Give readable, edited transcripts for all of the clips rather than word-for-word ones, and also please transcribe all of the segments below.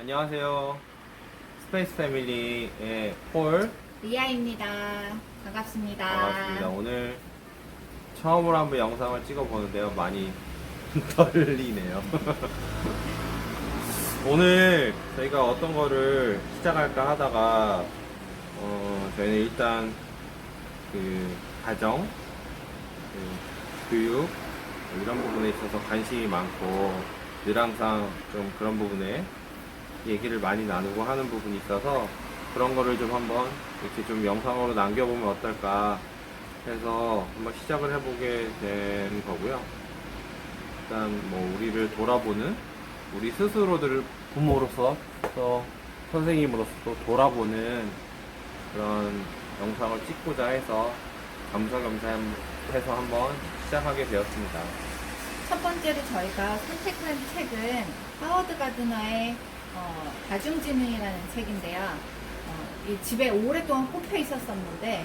안녕하세요. 스페이스 패밀리의 폴 리아입니다. 반갑습니다. 반갑습니다. 오늘 처음으로 한번 영상을 찍어보는데요. 많이 떨리네요. 오늘 저희가 어떤 거를 시작할까 하다가 저희는 일단 그 가정, 교육 이런 부분에 있어서 관심이 많고 늘 항상 좀 그런 부분에 얘기를 많이 나누고 하는 부분이 있어서 그런 거를 좀 한번 이렇게 좀 영상으로 남겨보면 어떨까 해서 한번 시작을 해보게 된 거고요. 일단 뭐 우리를 돌아보는 우리 스스로들 부모로서 또 선생님으로서 또 돌아보는 그런 영상을 찍고자 해서 겸사겸사해서 한번 시작하게 되었습니다. 첫 번째로 저희가 선택한 책은 하워드 가드너의 다중지능이라는 책인데요. 이 집에 오랫동안 꼽혀 있었었는데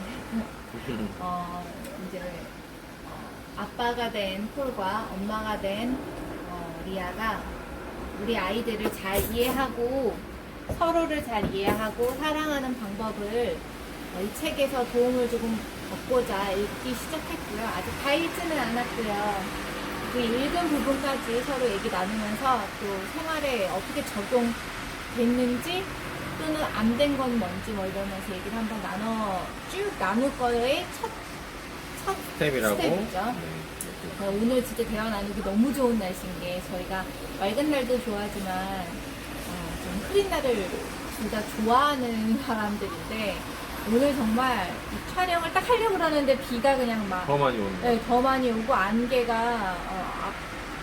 이제 아빠가 된 폴과 엄마가 된 리아가 우리 아이들을 잘 이해하고 서로를 잘 이해하고 사랑하는 방법을 이 책에서 도움을 조금 얻고자 읽기 시작했고요. 아직 다 읽지는 않았고요. 그 읽은 부분까지 서로 얘기 나누면서 또 생활에 어떻게 적용됐는지 또는 안 된 건 뭔지 뭐 이러면서 얘기를 한번 쭉 나눌 거의 첫 스텝이라고. 스텝이죠. 오늘 진짜 대화 나누기 너무 좋은 날씨인 게 저희가 맑은 날도 좋아하지만 좀 흐린 날을 둘 다 좋아하는 사람들인데 오늘 정말 이 촬영을 딱 하려고 그러는데 비가 그냥 막 더 많이 오는 거. 네, 더 많이 오고 안개가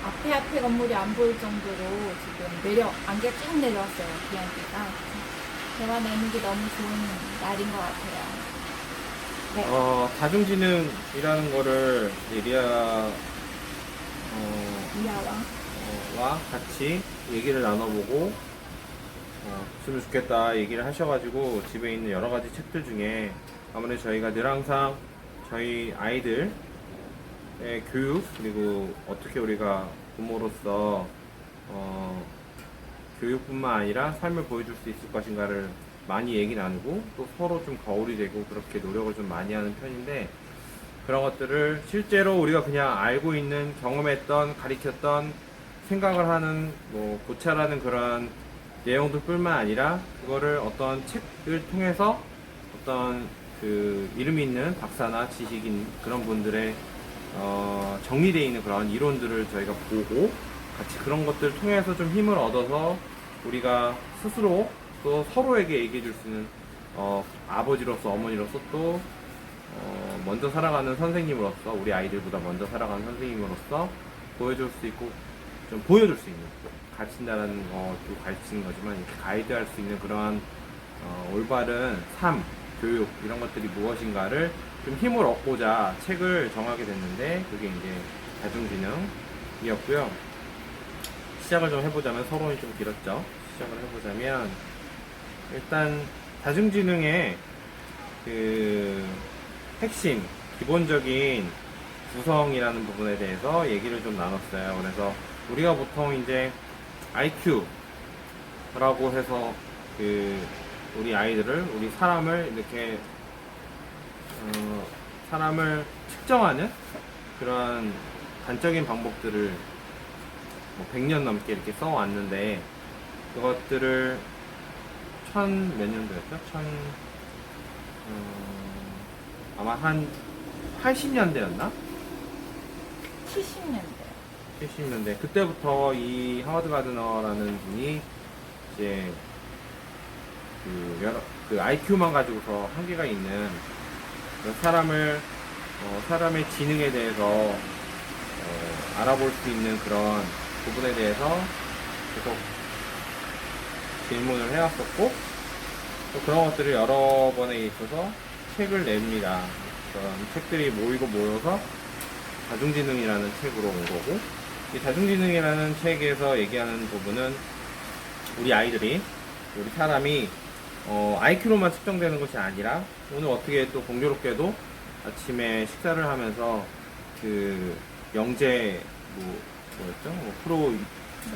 앞에 건물이 안 보일 정도로 지금 안개가 쭉 내려왔어요. 비 안개가. 대화 나누기 너무 좋은 날인 것 같아요. 네. 다중지능이라는 거를 이제 리아와 리아와 같이 얘기를 나눠보고 했으면 좋겠다 얘기를 하셔가지고 집에 있는 여러 가지 책들 중에 아무래도 저희가 늘 항상 저희 아이들의 교육 그리고 어떻게 우리가 부모로서 교육뿐만 아니라 삶을 보여줄 수 있을 것인가를 많이 얘기 나누고 또 서로 좀 거울이 되고 그렇게 노력을 좀 많이 하는 편인데 그런 것들을 실제로 우리가 그냥 알고 있는 경험했던 가리켰던 생각을 하는 뭐 고찰하는 그런 내용들 뿐만 아니라 그거를 어떤 책을 통해서 어떤 그 이름 있는 박사나 지식인 그런 분들의 정리되어 있는 그런 이론들을 저희가 보고 같이 그런 것들을 통해서 좀 힘을 얻어서 우리가 스스로 또 서로에게 얘기해 줄 수 있는 아버지로서 어머니로서 또 먼저 살아가는 선생님으로서 우리 아이들보다 먼저 살아가는 선생님으로서 보여줄 수 있고 좀 보여줄 수 있는 가르친다는 것도 가르치는 거지만 이렇게 가이드할 수 있는 그러한 올바른 삶, 교육 이런 것들이 무엇인가를 좀 힘을 얻고자 책을 정하게 됐는데 그게 이제 다중지능이었고요. 시작을 좀 해보자면 서론이 좀 길었죠. 시작을 해보자면 일단 다중지능의 그 핵심, 기본적인 구성이라는 부분에 대해서 얘기를 좀 나눴어요. 그래서 우리가 보통 이제 IQ라고 해서 우리 아이들을, 우리 사람을 이렇게 사람을 측정하는 그런 단적인 방법들을 뭐 100년 넘게 이렇게 써왔는데 그것들을 몇 년도였죠? 아마 한 80년대였나? 70년대. 70년대. 그때부터 이 하워드 가드너라는 분이 이제 그 IQ만 가지고서 한계가 있는 사람의 지능에 대해서 알아볼 수 있는 그런 부분에 대해서 계속 질문을 해왔었고 또 그런 것들을 여러 번에 있어서 책을 냅니다. 그런 책들이 모여서 다중지능이라는 책으로 온 거고 이 다중지능이라는 책에서 얘기하는 부분은 우리 아이들이 우리 사람이 IQ로만 측정되는 것이 아니라 오늘 어떻게 또 공교롭게도 아침에 식사를 하면서 그 영재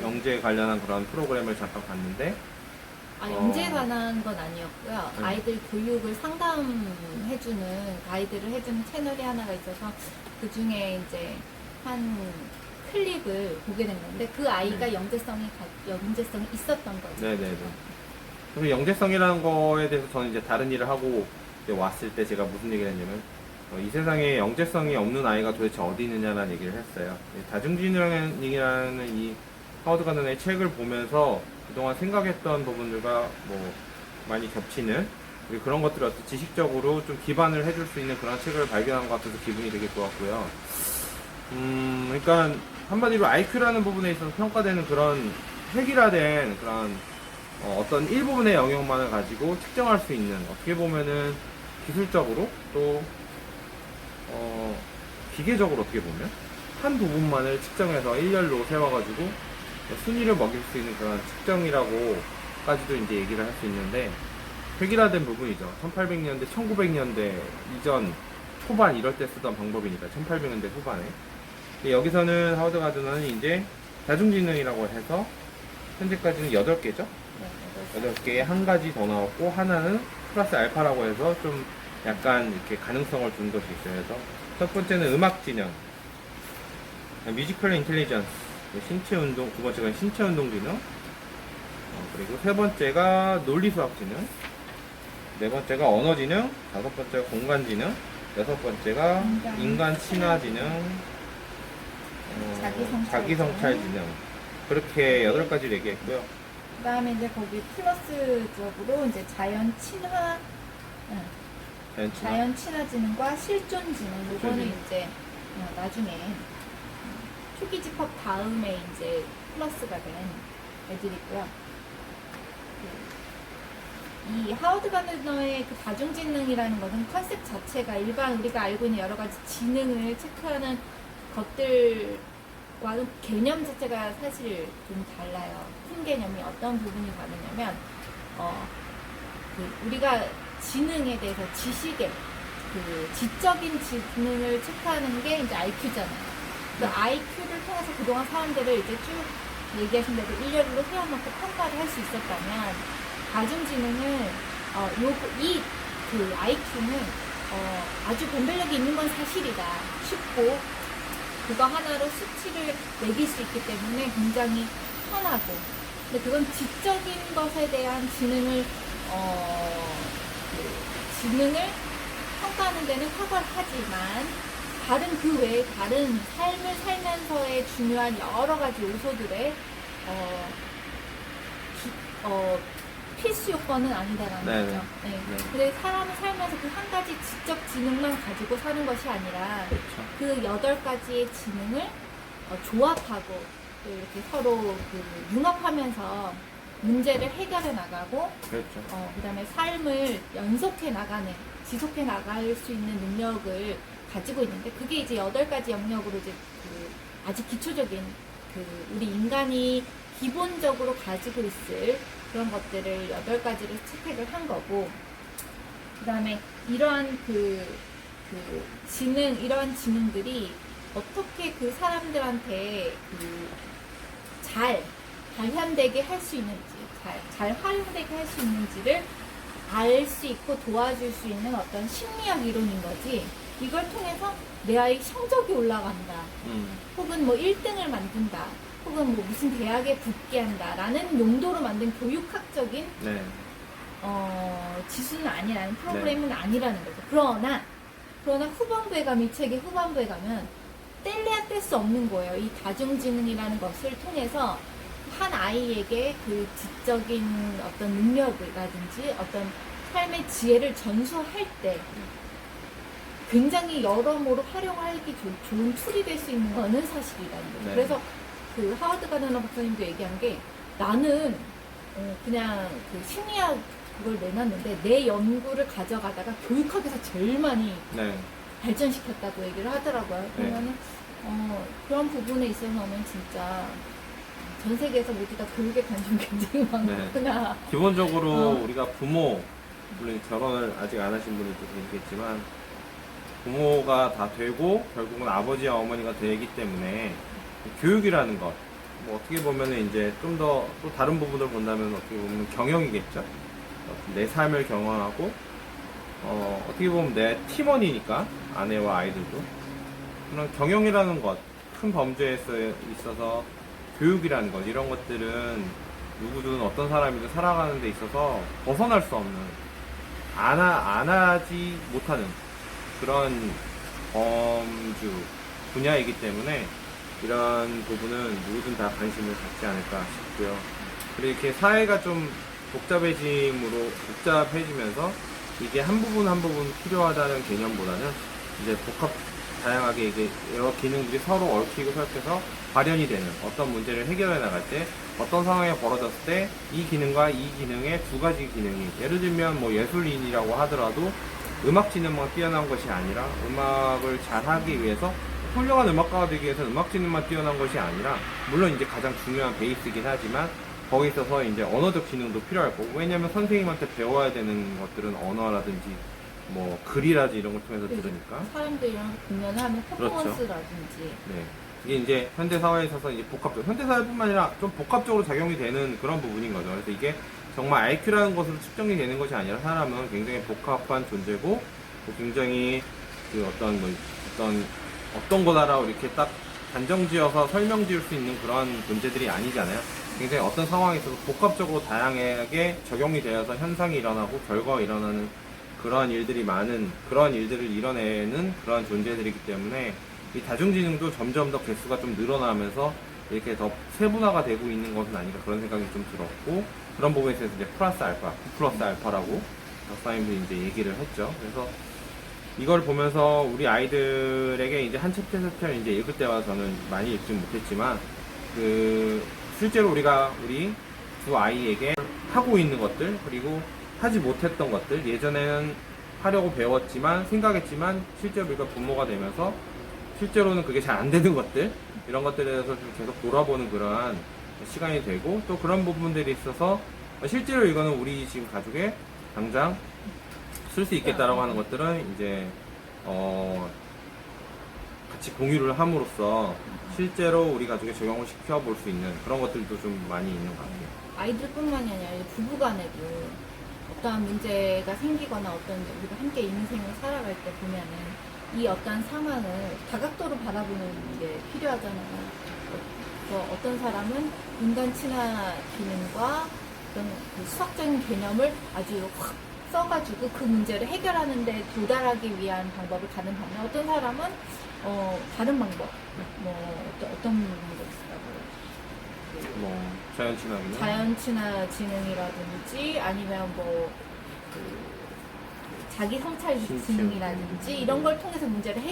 영재 관련한 그런 프로그램을 잠깐 봤는데 영재에 관한 건 아니었고요. 네. 아이들 교육을 상담해주는, 가이드를 해주는 채널이 하나가 있어서 그 중에 이제 한 클립을 보게 된 건데 그 아이가 네. 영재성이 있었던 거죠. 네네네. 그래서 영재성이라는 거에 대해서 저는 이제 다른 일을 하고 이제 왔을 때 제가 무슨 얘기를 했냐면 이 세상에 영재성이 없는 아이가 도대체 어디 있느냐라는 얘기를 했어요. 다중지능이라는 이 하워드 가든의 책을 보면서 그동안 생각했던 부분들과 뭐 많이 겹치는 그리고 그런 것들을 어떤 지식적으로 좀 기반을 해줄 수 있는 그런 책을 발견한 것 같아서 기분이 되게 좋았고요. 그러니까 한마디로 IQ라는 부분에 있어서 평가되는 그런 획일화된 그런 어떤 일부분의 영역만을 가지고 측정할 수 있는 어떻게 보면은 기술적으로 또 기계적으로 어떻게 보면 한 부분만을 측정해서 일렬로 세워가지고 순위를 먹일 수 있는 그런 측정이라고까지도 이제 얘기를 할 수 있는데 획일화된 부분이죠. 1800년대, 1900년대 이전 초반 이럴 때 쓰던 방법이니까 1800년대 후반에. 근데 여기서는 하워드 가든은 이제 다중지능이라고 해서 현재까지는 8개죠. 네, 8개에 한 가지 더 나왔고 하나는 플러스 알파라고 해서 좀 약간 이렇게 가능성을 준 것이 있어요. 그래서 첫 번째는 음악지능, 뮤지컬 인텔리전스, 신체운동, 두 번째가 신체운동지능, 그리고 세 번째가 논리수학지능, 네 번째가 언어지능, 다섯 번째가 공간지능, 여섯 번째가 인간친화지능, 자기성찰지능. 그렇게 8가지를 얘기했고요. 그 다음에 이제 거기 플러스적으로 이제 자연 친화 지능과 실존 지능, 요거는 이제 나중에 초기 집합 다음에 이제 플러스가 된 애들이고요. 이 하워드 가든의 그 다중지능이라는 것은 컨셉 자체가 일반 우리가 알고 있는 여러 가지 지능을 체크하는 것들과는 개념 자체가 사실 좀 달라요. 큰 개념이 어떤 부분이 다르냐면 우리가 지능에 대해서 지식의 지적인 지능을 체크하는 게 이제 IQ잖아요. 그 IQ를 통해서 그동안 사람들을 이제 쭉 얘기하신 대로 일렬로 세워놓고 평가를 할 수 있었다면 다중지능은 그 IQ는 아주 변별력이 있는 건 사실이다. 쉽고 그거 하나로 수치를 매길 수 있기 때문에 굉장히 편하고, 근데 그건 지적인 것에 대한 지능을 평가하는 데는 탁월하지만 그 외에 다른 삶을 살면서의 중요한 여러 가지 요소들의 필수 요건은 아니다라는 네네. 거죠. 네. 네. 근데 사람은 살면서 그 한 가지 지적 지능만 가지고 사는 것이 아니라 그 8가지의 지능을 조합하고 또 이렇게 서로 융합하면서 문제를 해결해 나가고, 그렇죠. 그다음에 삶을 지속해 나갈 수 있는 능력을 가지고 있는데, 그게 이제 8가지 영역으로 이제 아주 기초적인 우리 인간이 기본적으로 가지고 있을 그런 것들을 8가지를 채택을 한 거고, 그 다음에 이러한 이러한 지능들이 어떻게 그 사람들한테 잘 발현되게 할 수 있는지, 잘 활용되게 할 수 있는지를 알 수 있고 도와줄 수 있는 어떤 심리학 이론인 거지, 이걸 통해서 내 아이 성적이 올라간다, 혹은 뭐 1등을 만든다, 혹은 뭐 무슨 대학에 붙게 한다 라는 용도로 만든 교육학적인 네. 지수는 아니라는, 프로그램은 아니라는 거죠. 그러나 후반부에 가면, 이 책의 후반부에 가면 뗄래야 뗄 수 없는 거예요. 이 다중지능이라는 것을 통해서 한 아이에게 그 지적인 어떤 능력이라든지 어떤 삶의 지혜를 전수할 때 굉장히 여러모로 활용하기 좋은 툴이 될 수 있는 거는 사실이라는 거죠. 네. 그래서 하워드 가든 박사님도 얘기한 게, 나는 그냥 심리학 그걸 내놨는데 내 연구를 가져가다가 교육학에서 제일 많이 네. 발전시켰다고 얘기를 하더라고요. 그러면은 그런 부분에 있어서는 진짜 전 세계에서 모두 다 교육에 관심이 굉장히 많구나. 기본적으로 우리가 부모, 물론 결혼을 아직 안 하신 분들도 계시겠지만 부모가 다 되고 결국은 아버지와 어머니가 되기 때문에 교육이라는 것, 뭐 어떻게 보면은 이제 좀 더 또 다른 부분을 본다면 어떻게 보면 경영이겠죠. 내 삶을 경영하고 어떻게 보면 내 팀원이니까 아내와 아이들도 그런 경영이라는 것, 큰 범주에 있어서 교육이라는 것 이런 것들은 누구든 어떤 사람이든 살아가는 데 있어서 벗어날 수 없는 안 하지 못하는 그런 범주 분야이기 때문에 이런 부분은 누구든 다 관심을 갖지 않을까 싶고요. 그리고 이렇게 사회가 좀 복잡해지면서 이게 한 부분 한 부분 필요하다는 개념보다는 이제 다양하게 이게 여러 기능들이 서로 얽히고 설켜서 발현이 되는 어떤 문제를 해결해 나갈 때 어떤 상황에 벌어졌을 때 이 기능과 이 기능의 두 가지 기능이 예를 들면 뭐 예술인이라고 하더라도 음악지능만 뛰어난 것이 아니라 음악을 잘하기 위해서 훌륭한 음악가가 되기 위해서는 음악지능만 뛰어난 것이 아니라 물론 이제 가장 중요한 베이스이긴 하지만 거기 있어서 이제 언어적 기능도 필요할 거고 왜냐면 선생님한테 배워야 되는 것들은 언어라든지 뭐 글이라든지 이런 걸 통해서 들으니까 사람들이랑 공연하는 그렇죠. 퍼포먼스라든지 네. 이게 이제 현대 사회에 있어서 이제 현대 사회뿐만 아니라 좀 복합적으로 작용이 되는 그런 부분인 거죠. 그래서 이게 정말 IQ라는 것으로 측정이 되는 것이 아니라 사람은 굉장히 복합한 존재고 굉장히 그 어떤 거다라고 이렇게 딱 단정지어서 설명 지을 수 있는 그런 존재들이 아니잖아요. 굉장히 어떤 상황에 있어서 복합적으로 다양하게 적용이 되어서 현상이 일어나고 결과가 일어나는 그러한 일들이 많은 그런 일들을 이뤄내는 그런 존재들이기 때문에 이 다중지능도 점점 더 개수가 좀 늘어나면서 이렇게 더 세분화가 되고 있는 것은 아닌가 그런 생각이 좀 들었고 그런 부분에 있어서 이제 플러스 알파, 9 플러스 알파라고 박사님도 이제 얘기를 했죠. 그래서 이걸 보면서 우리 아이들에게 이제 한 챕터 이제 읽을 때마다 저는 많이 읽지 못했지만 실제로 우리가 우리 두 아이에게 하고 있는 것들 그리고 하지 못했던 것들 예전에는 하려고 배웠지만 생각했지만 실제로 우리가 부모가 되면서 실제로는 그게 잘 안 되는 것들 이런 것들에 대해서 좀 계속 돌아보는 그러한 시간이 되고 또 그런 부분들이 있어서 실제로 이거는 우리 지금 가족에 당장 쓸 수 있겠다라고 하는 것들은 이제 같이 공유를 함으로써 실제로 우리 가족에 적용을 시켜볼 수 있는 그런 것들도 좀 많이 있는 것 같아요. 아이들뿐만이 아니라 부부간에도 어떠한 문제가 생기거나 우리가 함께 인생을 살아갈 때 보면은 이 어떤 상황을 다각도로 바라보는 게 필요하잖아요. 어떤 사람은 인간 친화 기능과 어떤 그 수학적인 개념을 아주 확 써가지고 그 문제를 해결하는 데 도달하기 위한 방법을 가는 반면 어떤 사람은 다른 방법, 어떤 방법이 있을까요? 자연 친화 지능이라든지 아니면 자기 성찰 지능이라든지 이런 걸 통해서 문제를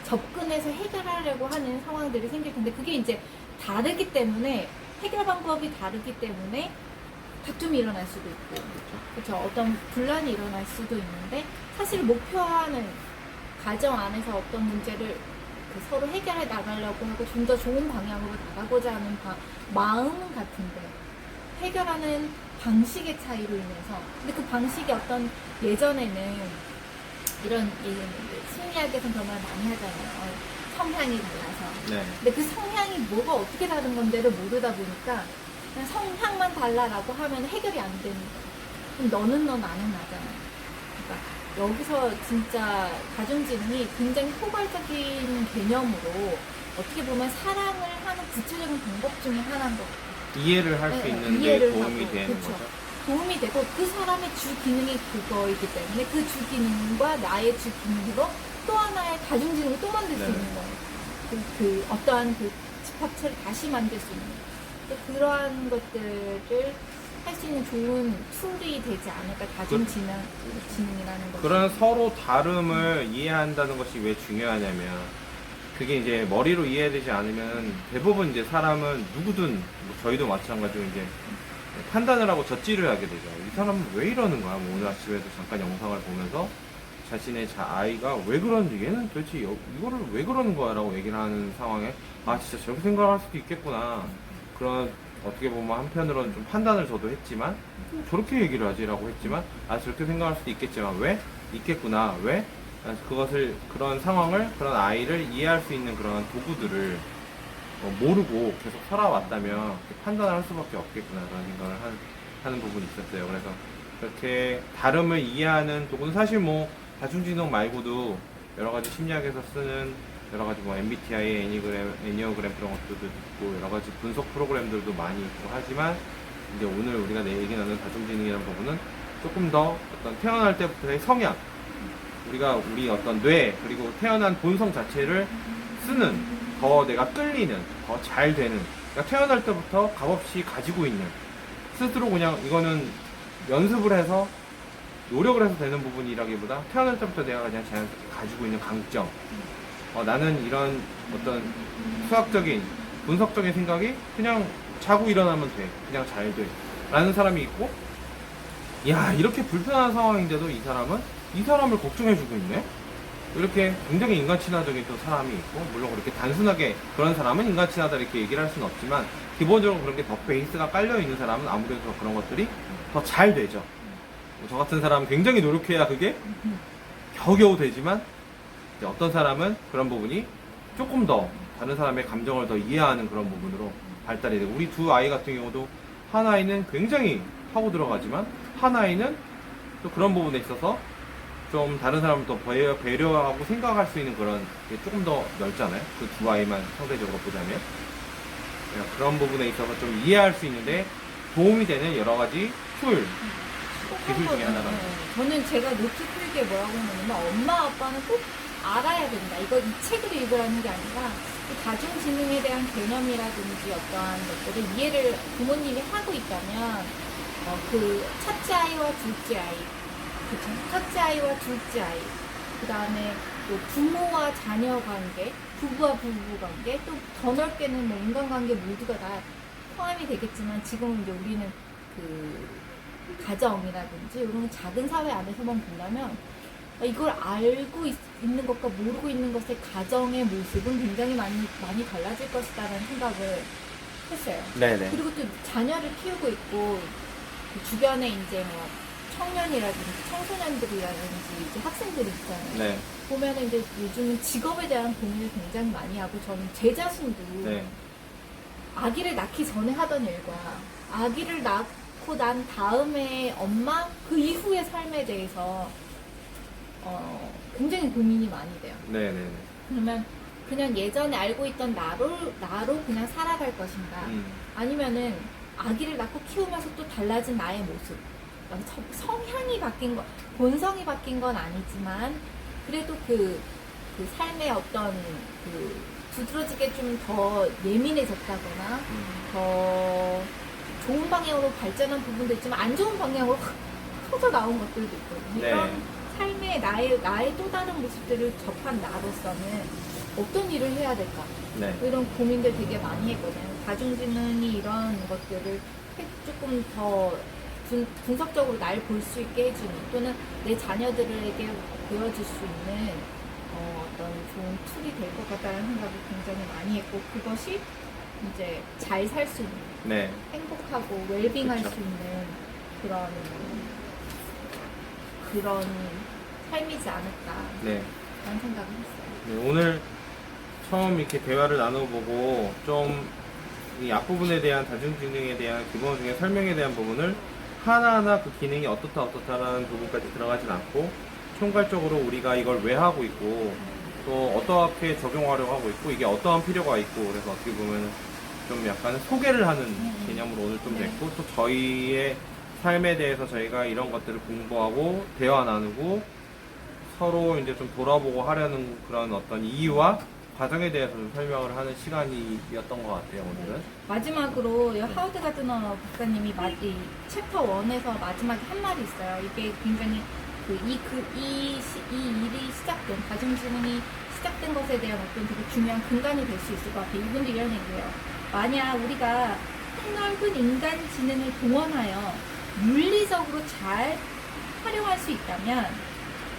접근해서 해결하려고 하는 상황들이 생길 텐데 그게 이제 다르기 때문에 해결 방법이 다르기 때문에 다툼이 일어날 수도 있고 그렇죠. 어떤 분란이 일어날 수도 있는데 사실 목표하는 가정 안에서 어떤 문제를 서로 해결해 나가려고 하고 좀 더 좋은 방향으로 나가고자 하는 마음은 같은데 해결하는 방식의 차이로 인해서 근데 그 방식이 어떤 예전에는 이런 심리학에서는 정말 많이 하잖아요. 성향이 달라서. 네. 근데 그 성향이 뭐가 어떻게 다른 건데를 모르다 보니까 그냥 성향만 달라라고 하면 해결이 안 되는 거예요. 그럼 너는 너 나는 나잖아요. 그러니까 여기서 진짜 가정지능이 굉장히 포괄적인 개념으로 어떻게 보면 사랑을 하는 구체적인 방법 중에 하나인 것 같아요. 이해를 할 수 있는 데 도움이 되는 거죠. 도움이 되고 그 사람의 주 기능이 그거이기 때문에 그 주 기능과 나의 주 기능으로 또 하나의 다중지능을 또 만들 수 있는 거예요. 어떠한 집합체를 다시 만들 수 있는 거예요. 그러한 것들을 할 수 있는 좋은 툴이 되지 않을까 지능이라는 거. 그런 서로 다름을 이해한다는 것이 왜 중요하냐면 그게 이제 머리로 이해되지 않으면 대부분 이제 사람은 누구든 저희도 마찬가지로 이제 판단을 하고 젖지를 하게 되죠. 이 사람은 왜 이러는 거야? 오늘 아침에도 잠깐 영상을 보면서 자신의 아이가 왜 그러는지 얘는 도대체 이거를 왜 그러는 거야? 라고 얘기를 하는 상황에 진짜 저렇게 생각할 수도 있겠구나. 그런 어떻게 보면 한편으로는 좀 판단을 저도 했지만 저렇게 얘기를 하지라고 했지만 저렇게 생각할 수도 있겠지만 왜? 있겠구나. 왜? 그런 상황을 그런 아이를 이해할 수 있는 그런 도구들을 모르고 계속 살아왔다면 이렇게 판단을 할 수밖에 없겠구나 그런 생각을 하는 부분이 있었어요. 그래서 그렇게 다름을 이해하는 도구는 사실 뭐 다중지능 말고도 여러 가지 심리학에서 쓰는 여러 가지 뭐 MBTI, 애니어그램 그런 것들도 있고 여러 가지 분석 프로그램들도 많이 있고 하지만 이제 오늘 우리가 얘기 나누는 다중지능이라는 부분은 조금 더 어떤 태어날 때부터의 성향, 우리 어떤 뇌 그리고 태어난 본성 자체를 쓰는 더 내가 끌리는 더 잘 되는 그러니까 태어날 때부터 값없이 가지고 있는 스스로 그냥 이거는 연습을 해서 노력을 해서 되는 부분이라기보다 태어날 때부터 내가 그냥 자연스럽게 가지고 있는 강점 나는 이런 어떤 수학적인 분석적인 생각이 그냥 자고 일어나면 돼 그냥 잘 돼 라는 사람이 있고 야 이렇게 불편한 상황인데도 이 사람을 걱정해주고 있네 이렇게 굉장히 인간 친화적인 또 사람이 있고 물론 그렇게 단순하게 그런 사람은 인간 친하다 이렇게 얘기를 할 수는 없지만 기본적으로 그런 게 더 베이스가 깔려 있는 사람은 아무래도 그런 것들이 더 잘 되죠. 저 같은 사람은 굉장히 노력해야 그게 겨우겨우 되지만 이제 어떤 사람은 그런 부분이 조금 더 다른 사람의 감정을 더 이해하는 그런 부분으로 발달이 되고 우리 두 아이 같은 경우도 한 아이는 굉장히 파고 들어가지만 한 아이는 또 그런 부분에 있어서 좀 다른 사람을 더 배려하고 생각할 수 있는 그런 게 조금 더 넓잖아요. 그 두 아이만 상대적으로 보자면 그런 부분에 있어서 좀 이해할 수 있는데 도움이 되는 여러 가지 툴 기술 중에 하나가 저는 제가 노트 필기에 뭐라고 했냐면 엄마 아빠는 꼭 알아야 된다. 이거 이 책을 읽으라는 게 아니라 이 다중지능에 대한 개념이라든지 어떠한 것들을 이해를 부모님이 하고 있다면 그 첫째 아이와 둘째 아이 그쵸? 첫째 아이와 둘째 아이 그 다음에 또 부모와 자녀 관계 부부와 부부 관계 또 더 넓게는 뭐 인간관계 모두가 다 포함이 되겠지만 지금 이제 우리는 그 가정이라든지 이런 작은 사회 안에서만 본다면 이걸 알고 있는 것과 모르고 있는 것의 가정의 모습은 굉장히 많이 달라질 것이다라는 생각을 했어요. 네네. 그리고 또 자녀를 키우고 있고 그 주변에 이제 뭐 청년이라든지 청소년들이라든지 이제 학생들이 있잖아요. 네. 보면은 이제 요즘은 직업에 대한 고민을 굉장히 많이 하고 저는 제 자신도 네. 아기를 낳기 전에 하던 일과 아기를 낳고 난 다음에 엄마 그 이후의 삶에 대해서 굉장히 고민이 많이 돼요. 네네. 그러면 그냥 예전에 알고 있던 나로 그냥 살아갈 것인가 아니면은 아기를 낳고 키우면서 또 달라진 나의 모습 성향이 바뀐 거 본성이 바뀐 건 아니지만 그래도 그 삶의 어떤 그 두드러지게 좀 더 예민해졌다거나 더 좋은 방향으로 발전한 부분도 있지만 안 좋은 방향으로 확 터져 나온 것들도 있거든요. 네. 이런 삶의 나의 또 다른 모습들을 접한 나로서는 어떤 일을 해야 될까? 네. 이런 고민들 되게 많이 했거든요. 다중지능이 이런 것들을 조금 더 분석적으로 날 볼 수 있게 해주는 또는 내 자녀들에게 보여줄 수 있는 어떤 좋은 툴이 될 것 같다는 생각을 굉장히 많이 했고 그것이 이제 잘 살 수 있는 네. 행복하고 웰빙할 그쵸. 수 있는 그런 삶이지 않을까 네. 라는 생각을 했어요. 네, 오늘 처음 이렇게 대화를 나눠보고 좀 이 앞부분에 대한 다중지능에 대한 기본적인 설명에 대한 부분을 하나하나 그 기능이 어떻다라는 부분까지 들어가진 않고 총괄적으로 우리가 이걸 왜 하고 있고 또 어떻게 적용하려고 하고 있고 이게 어떠한 필요가 있고 그래서 어떻게 보면 좀 약간 소개를 하는 개념으로 오늘 좀 됐고 또 저희의 삶에 대해서 저희가 이런 것들을 공부하고 대화 나누고 서로 이제 좀 돌아보고 하려는 그런 어떤 이유와 과정에 대해서 좀 설명을 하는 시간이었던 것 같아요, 오늘은. 마지막으로 하워드 가드너 박사님이 이 챕터 1에서 마지막에 한 말이 있어요. 이게 굉장히 이 일이 시작된, 다중지능이 시작된 것에 대한 어떤 되게 중요한 근간이 될 수 있을 것 같아요. 이분도 이런 얘기예요. 만약 우리가 폭넓은 인간 지능을 동원하여 물리적으로 잘 활용할 수 있다면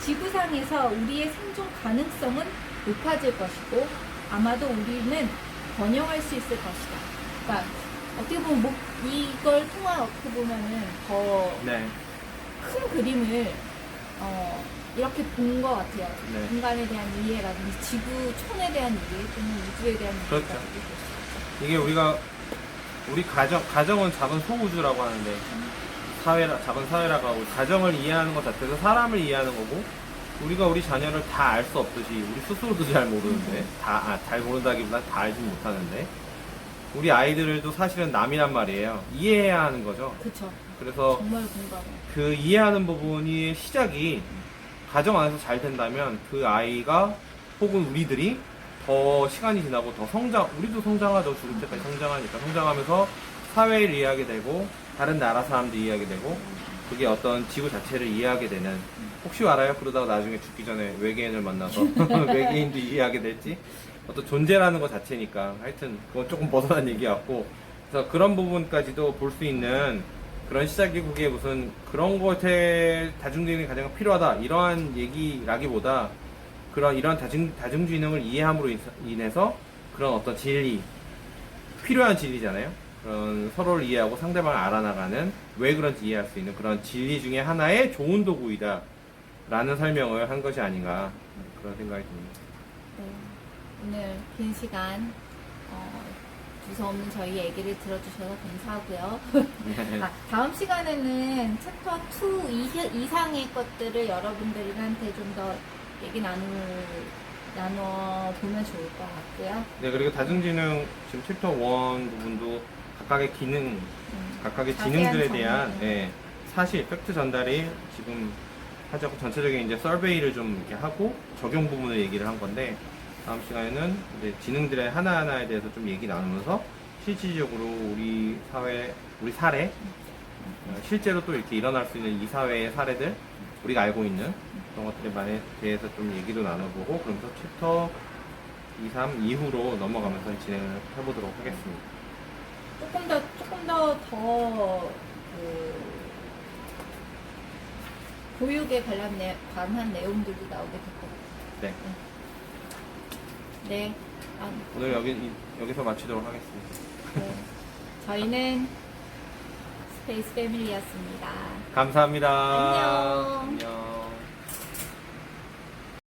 지구상에서 우리의 생존 가능성은 높아질 것이고 아마도 우리는 번영할 수 있을 것이다. 그러니까 어떻게 보면 이걸 통해 어떻게 보면은 더 큰 그림을 이렇게 본 것 같아요. 네. 인간에 대한 이해라든지 지구촌에 대한 이해 또는 우주에 대한 이해라든지 그렇죠. 이게 우리 가정은 작은 소우주라고 하는데, 작은 사회라고 하고, 가정을 이해하는 것 자체가 사람을 이해하는 거고, 우리가 우리 자녀를 다 알 수 없듯이, 우리 스스로도 잘 모르는데, 잘 모른다기보다 다 알지 못하는데, 우리 아이들도 사실은 남이란 말이에요. 이해해야 하는 거죠. 그쵸. 그래서 정말 공감해. 그 이해하는 부분이 시작이 가정 안에서 잘 된다면 그 아이가 혹은 우리들이 더 시간이 지나고 더 우리도 성장하죠. 죽을 때까지 성장하니까. 성장하면서 사회를 이해하게 되고, 다른 나라 사람들 이해하게 되고, 그게 어떤 지구 자체를 이해하게 되는, 혹시 알아요? 그러다가 나중에 죽기 전에 외계인을 만나서 외계인도 이해하게 될지, 어떤 존재라는 것 자체니까. 하여튼 그건 조금 벗어난 얘기 같고, 그래서 그런 부분까지도 볼 수 있는 그런 시작이, 그게 무슨 그런 것에 다중지능이 가장 필요하다 이러한 얘기라기보다, 이런 다중지능을 이해함으로 인해서 그런 어떤 진리, 필요한 진리잖아요. 그런 서로를 이해하고 상대방을 알아나가는, 왜 그런지 이해할 수 있는 그런 진리 중에 하나의 좋은 도구이다 라는 설명을 한 것이 아닌가, 그런 생각이 듭니다. 네. 오늘 긴 시간 두서없는 저희 얘기를 들어주셔서 감사하고요. 다음 시간에는 챕터 2 이상의 것들을 여러분들한테 좀 더 얘기 나눠 보면 좋을 것 같고요. 네, 그리고 다중지능 지금 챕터 1 부분도 각각의 기능, 각각의 자세한 지능들에 정보. 대한 사실, 팩트 전달이 지금 하자고 전체적인 이제 서베이를 좀 이렇게 하고 적용 부분을 얘기를 한 건데, 다음 시간에는 이제 지능들의 하나하나에 대해서 좀 얘기 나누면서 실질적으로 우리 사례, 실제로 또 이렇게 일어날 수 있는 이 사회의 사례들, 우리가 알고 있는 그런 것들에 대해서 좀 얘기도 나눠보고, 그러면서 챕터 2, 3 이후로 넘어가면서 진행을 해보도록 하겠습니다. 조금 더 교육에 관한 내용들도 나오게 될 것 같아요. 네. 네. 오늘 여기서 마치도록 하겠습니다. 네. 저희는 스페이스 패밀리였습니다. 감사합니다. 안녕. 안녕.